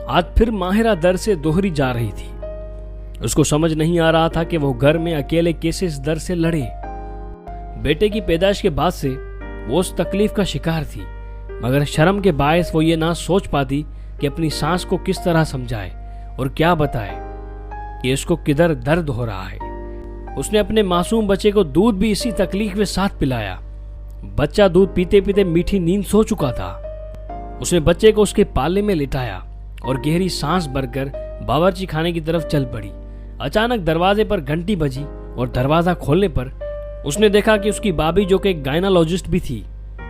آج پھر ماہرہ در سے دوہری جا رہی تھی۔ اس کو سمجھ نہیں آ رہا تھا کہ وہ گھر میں اکیلے کیسے اس در سے لڑے۔ بیٹے کی پیدائش کے بعد سے وہ اس تکلیف کا شکار تھی، مگر شرم کے باعث وہ یہ نہ سوچ پاتی کہ اپنی سانس کو کس طرح سمجھائے اور کیا بتائے کہ اس کو کدھر درد ہو رہا ہے۔ اس نے اپنے معصوم بچے کو دودھ بھی اسی تکلیف کے ساتھ پلایا۔ بچہ دودھ پیتے پیتے میٹھی نیند سو چکا تھا۔ اس نے بچے کو اس کے پالے میں لٹایا اور گہری سانس بھر کر باورچی خانے کی طرف چل پڑی۔ اچانک دروازے پر گھنٹی بجی اور دروازہ کھولنے پر اس نے دیکھا کہ اس کی بابی، جو کہ ایک گائنالوجسٹ بھی تھی،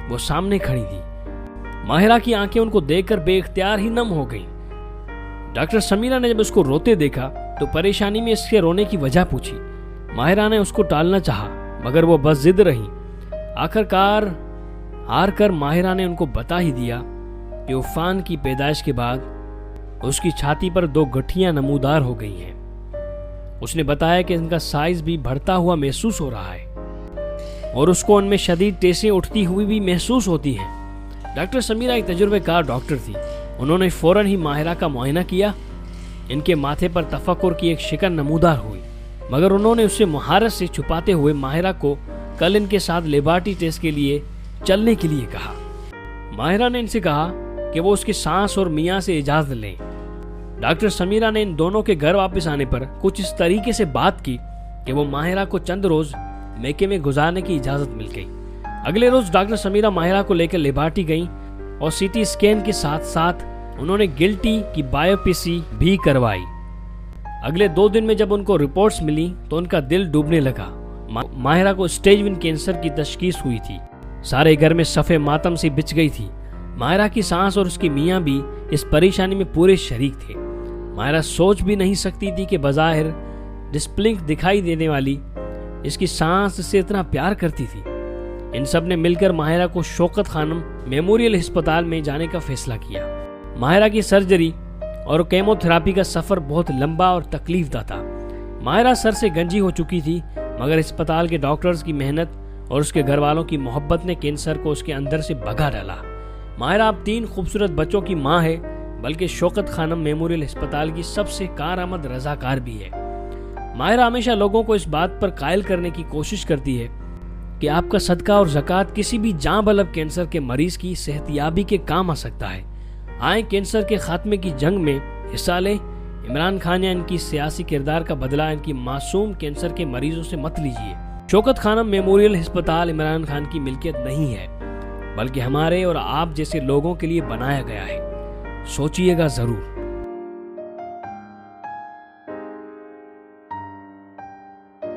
وہ سامنے کھڑی تھی۔ ماہرہ کی آنکھیں ان کو دیکھ کر بے اختیار ہی نم ہو گئیں۔ ڈاکٹر سمیرہ نے جب اس کو روتے دیکھا تو پریشانی میں اس کے رونے کی وجہ پوچھی۔ ماہرہ نے اس کو ٹالنا چاہا، مگر وہ بس ضد رہی۔ آخرکار ہار کر ماہرہ نے ان کو بتا ہی دیا کہ عفان کی پیدائش کے بعد اس کی چھاتی پر 2 گٹھیاں نمودار ہو گئی ہیں۔ اس نے بتایا کہ ان کا سائز بھی بڑھتا ہوا محسوس ہو رہا ہے اور اس کو ان میں شدید ٹیسیں اٹھتی ہوئی بھی محسوس ہوتی ہیں۔ ڈاکٹر سمیرہ ایک تجربہ کار ڈاکٹر تھی۔ انہوں نے فوراً ہی ماہرہ کا معائنہ کیا۔ ان کے ماتھے پر تفکر کی ایک شکن نمودار ہوئی، مگر انہوں نے اسے مہارت سے چھپاتے ہوئے ماہرہ کو کل ان کے ساتھ لیبارٹری ٹیسٹ کے لیے چلنے کے لیے کہا۔ ماہرہ نے ان سے کہا کہ وہ اس کی سانس اور میاں سے اجازت لیں۔ ڈاکٹر سمیرہ نے ان دونوں کے گھر واپس آنے پر کچھ اس طریقے سے بات کی کہ وہ ماہرہ کو چند روز میکے میں گزارنے کی اجازت مل گئی۔ اگلے روز ڈاکٹر سمیرہ ماہرہ کو لے کر لیبارٹری گئیں اور سی ٹی اسکین کے ساتھ ساتھ انہوں نے گلٹی کی بایوپسی بھی کروائی۔ اگلے 2 دن میں جب ان کو رپورٹس ملی تو ان کا دل ڈوبنے لگا۔ ماہرہ کو اسٹیج 1 کینسر کی تشخیص ہوئی تھی۔ سارے گھر میں صفے ماتم سی بچھ گئی تھی۔ ماہرہ کی سانس اور اس کی میاں بھی اس پریشانی میں پورے شریک تھے۔ ماہرہ سوچ بھی نہیں سکتی تھی کہ بظاہر ڈسپلنک دکھائی دینے والی اس کی سانس سے اتنا پیار کرتی تھی۔ ان سب نے مل کر ماہرہ کو شوکت خانم میموریل ہسپتال میں جانے کا فیصلہ کیا۔ ماہرہ کی سرجری اور کیمو تھراپی کا سفر بہت لمبا اور تکلیف دہ تھا۔ ماہرہ سر سے گنجی ہو چکی تھی، مگر اسپتال کے ڈاکٹرز کی محنت اور اس کے گھر والوں کی محبت نے کینسر کو اس کے اندر سے بھگا ڈالا۔ ماہرہ اب 3 خوبصورت بچوں کی ماں ہے، بلکہ شوکت خانم میموریل ہسپتال کی سب سے کارآمد رضاکار بھی ہے۔ ماہرہ ہمیشہ لوگوں کو اس بات پر قائل کرنے کی کوشش کرتی ہے کہ آپ کا صدقہ اور زکوٰۃ کسی بھی جاں بلب کینسر کے مریض کی صحتیابی کے کام آ سکتا ہے۔ آئیں کینسر کے خاتمے کی جنگ میں حصہ لیں۔ عمران خان یا ان کی سیاسی کردار کا بدلہ ان کی معصوم کینسر کے مریضوں سے مت لیجیے۔ شوکت خانم میموریل ہسپتال عمران خان کی ملکیت نہیں ہے، بلکہ ہمارے اور آپ جیسے لوگوں کے لیے بنایا گیا ہے۔ سوچئے گا ضرور۔